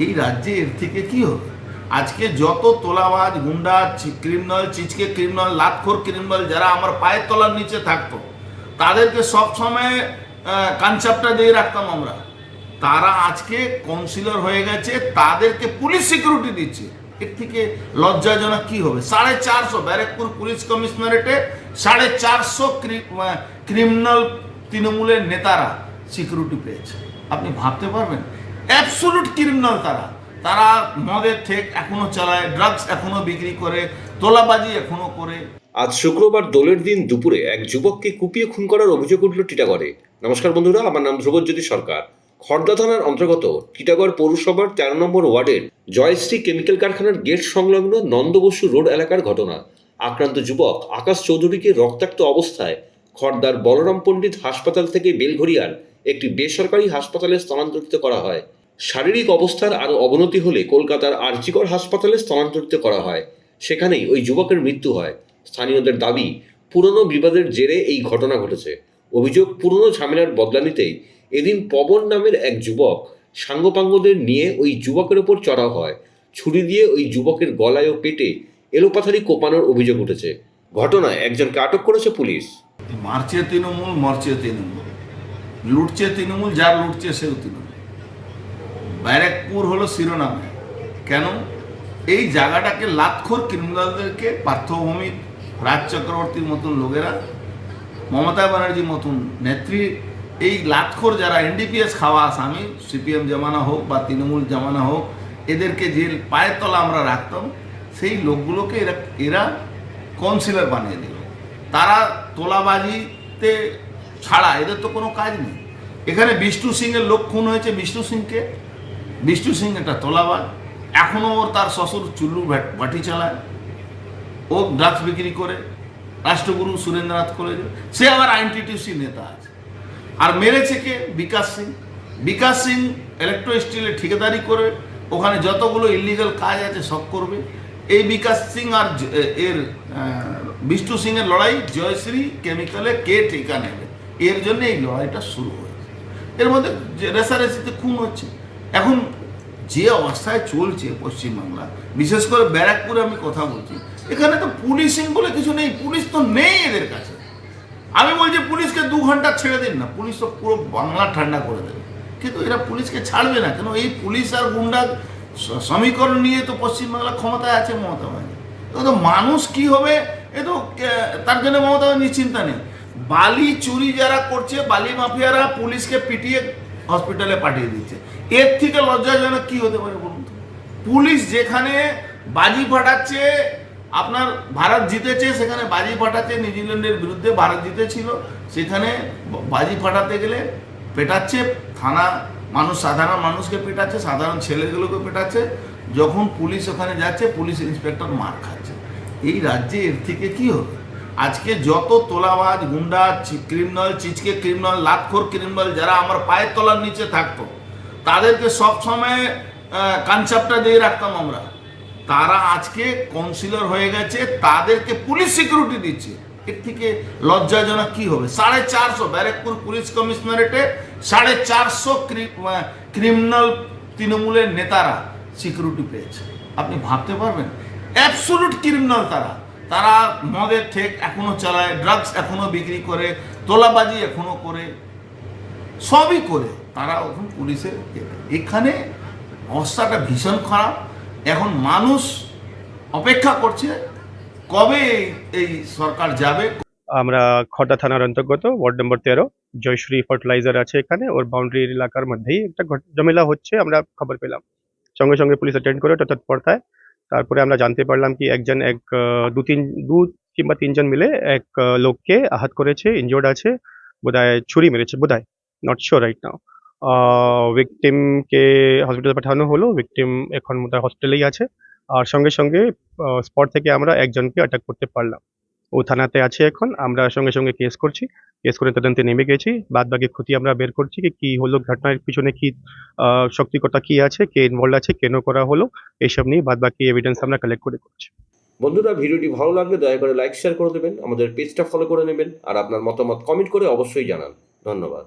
এই রাজ্যে এর থেকে কি হবে? আজকে যত তোলাবাজ গুন্ডা ক্রিমিনাল চিচকে ক্রিমিনাল লাতখোর ক্রিমিনাল যারা আমার পায়ের তলার নিচে থাকতো তাদেরকে সবসময় কনসেপ্টটা দিয়ে রাখতাম আমরা, তারা আজকে কাউন্সিলর হয়ে গেছে, তাদেরকে পুলিশ সিকিউরিটি দিচ্ছে। এর থেকে লজ্জাজনক কি হবে? 450 ব্যারাকপুর পুলিশ কমিশনারেটে 450 ক্রিমিনাল তৃণমূলের নেতারা সিকিউরিটি পেয়েছে। আপনি ভাবতে পারবেন? অ্যাবসোলুট ক্রিমিনাল তারা। তারা মদের ঠেক এখনো চালায়, ড্রাগস এখনো বিক্রি করে, তোলাবাজি এখনো করে। আজ শুক্রবার দোলের দিন দুপুরে এক যুবককে কুপিয়ে খুন করার অভিযোগ উঠল টিটাগড়ে। নমস্কার বন্ধুরা, আমার নাম ধ্রুবজ্যোতি সরকার। খড়দা থানার অন্তর্গত টিটাগড় পৌরসভার 13 নম্বর ওয়ার্ডের জয়শ্রী কেমিক্যাল কারখানার গেট সংলগ্ন নন্দবসু রোড এলাকার ঘটনা। আক্রান্ত যুবক আকাশ চৌধুরীকে রক্তাক্ত অবস্থায় খড়দার বলরাম পণ্ডিত হাসপাতাল থেকে বেলঘরিয়ার একটি বেসরকারি হাসপাতালে স্থানান্তরিত করা হয়। শারীরিক অবস্থার আরও অবনতি হলে কলকাতার আরজিকর হাসপাতালে স্থানান্তরিত করা হয়। সেখানেই ওই যুবকের মৃত্যু হয়। স্থানীয়দের দাবি, পুরনো বিবাদের জেরে এই ঘটনা ঘটেছে। অভিযোগ, পুরনো ঝামেলার বদলা নিতেই এদিন পবন নামের এক যুবক সাঙ্গপাঙ্গদের নিয়ে ওই যুবকের ওপর চড়াও হয়। ছুরি দিয়ে ওই যুবকের গলায় ও পেটে এলোপাথারি কোপানোর অভিযোগ উঠেছে। ঘটনায় একজনকে আটক করেছে পুলিশ। মারছে তৃণমূল, মরছে তৃণমূল, লুটছে তৃণমূল, যার লুটছে সেও তৃণমূল। ব্যারাকপুর হলো শিরোনামে। কেন? এই জায়গাটাকে লাতখোর ক্রিমিনালদেরকে, পার্থভৌমিক, রাজ চক্রবর্তীর মতন লোকেরা, মমতা ব্যানার্জির মতন নেত্রী, এই লাতখোর যারা এনডিপিএস খাওয়া আসামি, সিপিএম জামানা হোক বা তৃণমূল জামানা হোক, এদেরকে যে পায়ের তলা আমরা রাখতাম, সেই লোকগুলোকে এরা কাউন্সিলর বানিয়ে দিল। তারা তোলাবাজিতে ছাড়া এদের তো কোনো কাজ নেই। এখানে বিষ্ণু সিংয়ের লোক খুন হয়েছে। বিষ্ণু সিং একটা তোলাবাজ, এখনও ওর তার শ্বশুর চুল্লু বাটি চালায়, ও ড্রাগস বিক্রি করে, রাষ্ট্রগুরু সুরেন্দ্রনাথ কলেজে, সে আবার আইনটিটিউসি নেতা আছে। আর মেরেছে কে? বিকাশ সিং ইলেকট্রো স্টিলে ঠিকাদারি করে ওখানে যতগুলো ইলিগাল কাজ আছে সব করবে। এই বিকাশ সিং আর এর বিষ্ণু সিংয়ের লড়াই, জয়শ্রী কেমিক্যালে কে ঠিকা নেবে, এর জন্য এই লড়াইটা শুরু হয়েছে। এর মধ্যে রেসারেসিতে খুন হচ্ছে। এখন যে অবস্থায় চলছে পশ্চিমবাংলা, বিশেষ করে ব্যারাকপুরে আমি কথা বলছি, এখানে তো পুলিশিং বলে কিছু নেই। পুলিশ তো নেই এদের কাছে। আমি বলছি পুলিশকে 2 ঘন্টা ছেড়ে দিন না, পুলিশ তো পুরো বাংলা ঠান্ডা করে দেবে। কিন্তু এরা পুলিশকে ছাড়বে না কেন? এই পুলিশ আর গুন্ডা সমীকরণ নিয়ে তো পশ্চিমবাংলা ক্ষমতায় আছে মমতা ব্যানার্জি। তো মানুষ কি হবে এ তো তার জন্য মমতা ব্যানার্জি চিন্তা নেই। বালি চুরি যারা করছে, বালি মাফিয়ারা পুলিশকে পিটিয়ে হসপিটালে পাঠিয়ে দিচ্ছে। এর থেকে লজ্জাজনক কি হতে পারে বলুন তো? পুলিশ যেখানে বাজি ফাটাচ্ছে, আপনার ভারত জিতেছে, সেখানে বাজি ফাটাচ্ছে। নিউজিল্যান্ডের বিরুদ্ধে ভারত জিতেছিল, সেখানে বাজি ফাটাতে গেলে পেটাচ্ছে থানা, মানুষ সাধারণ মানুষকে পেটাচ্ছে, সাধারণ ছেলেগুলোকে পেটাচ্ছে। যখন পুলিশ ওখানে যাচ্ছে, পুলিশ ইন্সপেক্টর মার খাচ্ছে। এই রাজ্যে এর থেকে কি হবে? আজকে যত তোলাবাজ গুন্ডা ক্রিমিনাল চিচকে ক্রিমিনাল লাতখোর ক্রিমিনাল যারা আমার পায়ের তলার নিচে থাকতো তাদেরকে সবসময় কনসেপ্টটা দিয়ে রাখতাম আমরা, তারা আজকে কাউন্সিলর হয়ে গেছে, তাদেরকে পুলিশ সিকিউরিটি দিচ্ছে। এর থেকে লজ্জাজনক কি হবে? 450 ব্যারাকপুর পুলিশ কমিশনারেটে 450 ক্রিমিনাল তৃণমূলের নেতারা সিকিউরিটি পেয়েছে। আপনি ভাবতে পারবেন? অ্যাবসোলুট ক্রিমিনাল তারা। তারা মদের ঠেক এখনো চালায়, ড্রাগস এখনো বিক্রি করে, তোলাবাজি এখনো করে, সবই করে তারা এখন পুলিশের। এখানে অবস্থাটা ভীষণ খারাপ। এখন মানুষ অপেক্ষা করছে কবে এই সরকার যাবে। আমরা খড়দা থানার অন্তর্গত ওয়ার্ড নম্বর 13 জয়শ্রী ফার্টিলাইজার আছে এখানে, ওর বাউন্ডারি এলাকার মধ্যেই একটা ঝামেলা হচ্ছে। আমরা খবর পেলাম, সঙ্গে সঙ্গে পুলিশ অ্যাটেন্ড করে তৎপরতায়। তারপরে আমরা জানতে পারলাম কি দু কিংবা তিনজন মিলে এক লোককে আহত করেছে, ইনজোর্ড আছে, বোধহয় ছুরি মেরেছে, বোধহয়, নট শিওর রাইট নাও। ভিকটিমকে হসপিটালে পাঠানো হলো। ভিকটিম এখন বোধহয় হসপিটালেই আছে। আর সঙ্গে সঙ্গে স্পট থেকে আমরা একজনকে অ্যাটাক করতে পারলাম। ও থানাতে আছে এখন। আমরা সঙ্গে সঙ্গে কেস করে তদন্তে নেমে গেছি। বাদ বাকি ক্ষতি আমরা বের করছি কি হলো, ঘটনার পিছনে কি শক্তিকতা কি আছে, কে ইনভলভ আছে, কেন করা হলো, এইসব নিয়ে বাদ বাকি এভিডেন্স আমরা কালেক্ট করে করছি। বন্ধুরা, ভিডিওটি ভালো লাগলে দয়া করে লাইক শেয়ার করে দেবেন, আমাদের পেজটা ফলো করে নেবেন, আর আপনার মতামত কমেন্ট করে অবশ্যই জানান। ধন্যবাদ।